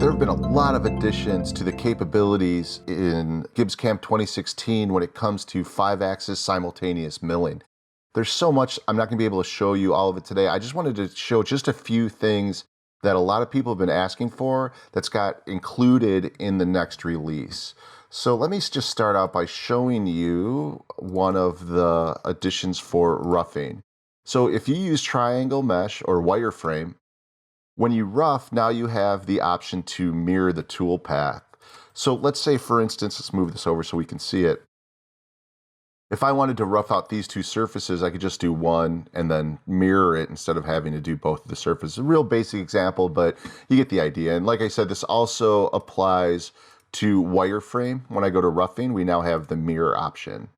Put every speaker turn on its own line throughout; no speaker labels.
There have been a lot of additions to the capabilities in GibbsCAM 2016 when it comes to 5-axis simultaneous milling. There's so much, I'm not going to be able to show you all of it today. I just wanted to show just a few things that a lot of people have been asking for that's got included in the next release. So let me just start out by showing you one of the additions for roughing. So if you use triangle mesh or wireframe, when you rough, now you have the option to mirror the tool path. So let's say, for instance, let's move this over so we can see it. If I wanted to rough out these two surfaces, I could just do one and then mirror it instead of having to do both of the surfaces. A real basic example, but you get the idea. And like I said, this also applies to wireframe. When I go to roughing, we now have the mirror option.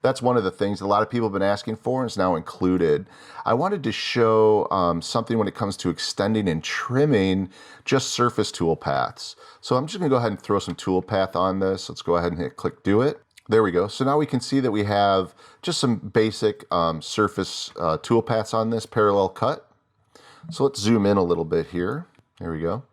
That's one of the things a lot of people have been asking for, and it's now included. I wanted to show something when it comes to extending and trimming just surface tool paths. So I'm just going to go ahead and throw some tool path on this. Let's go ahead and hit click do it. There we go. So now we can see that we have just some basic surface tool paths on this parallel cut. So let's zoom in a little bit here. There we go.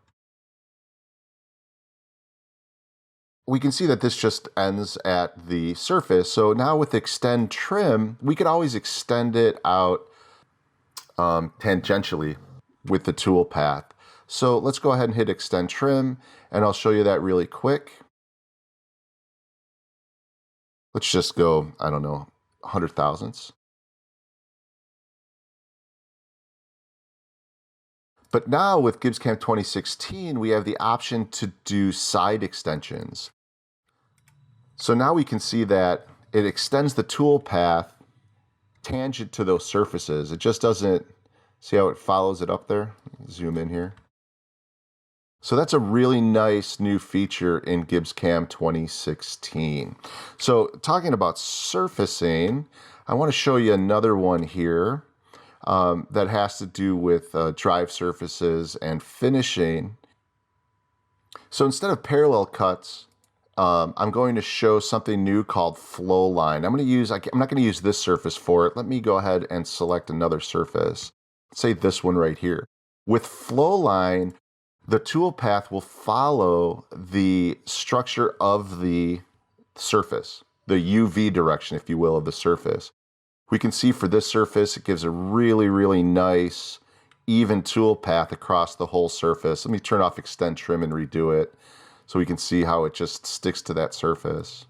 We can see that this just ends at the surface. So now with extend trim, we could always extend it out tangentially with the tool path. So let's go ahead and hit extend trim, and I'll show you that really quick. Let's just go, I don't know, 100 thousandths. But now with GibbsCAM 2016, we have the option to do side extensions. So now we can see that it extends the tool path tangent to those surfaces. It just doesn't, see how it follows it up there? Zoom in here. So that's a really nice new feature in GibbsCAM 2016. So talking about surfacing, I want to show you another one here that has to do with drive surfaces and finishing. So instead of parallel cuts, I'm going to show something new called flow line. I'm not going to use this surface for it. Let me go ahead and select another surface. Say this one right here. With flow line, the tool path will follow the structure of the surface, the UV direction, if you will, of the surface. We can see for this surface, it gives a really, really nice, even tool path across the whole surface. Let me turn off extend trim and redo it so we can see how it just sticks to that surface.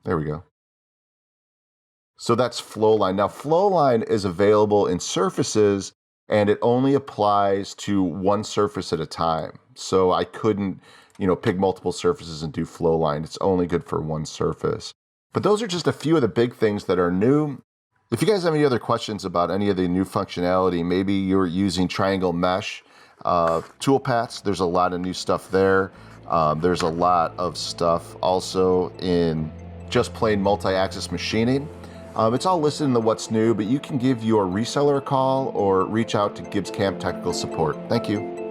There we go. So that's flow line. Now, flow line is available in surfaces, and it only applies to one surface at a time. So I couldn't, pick multiple surfaces and do flow line. It's only good for one surface. But those are just a few of the big things that are new. If you guys have any other questions about any of the new functionality, maybe you're using triangle mesh tool paths, there's a lot of new stuff there. There's a lot of stuff also in just plain multi-axis machining. It's all listed in the what's new, but you can give your reseller a call or reach out to GibbsCAM technical support. Thank you.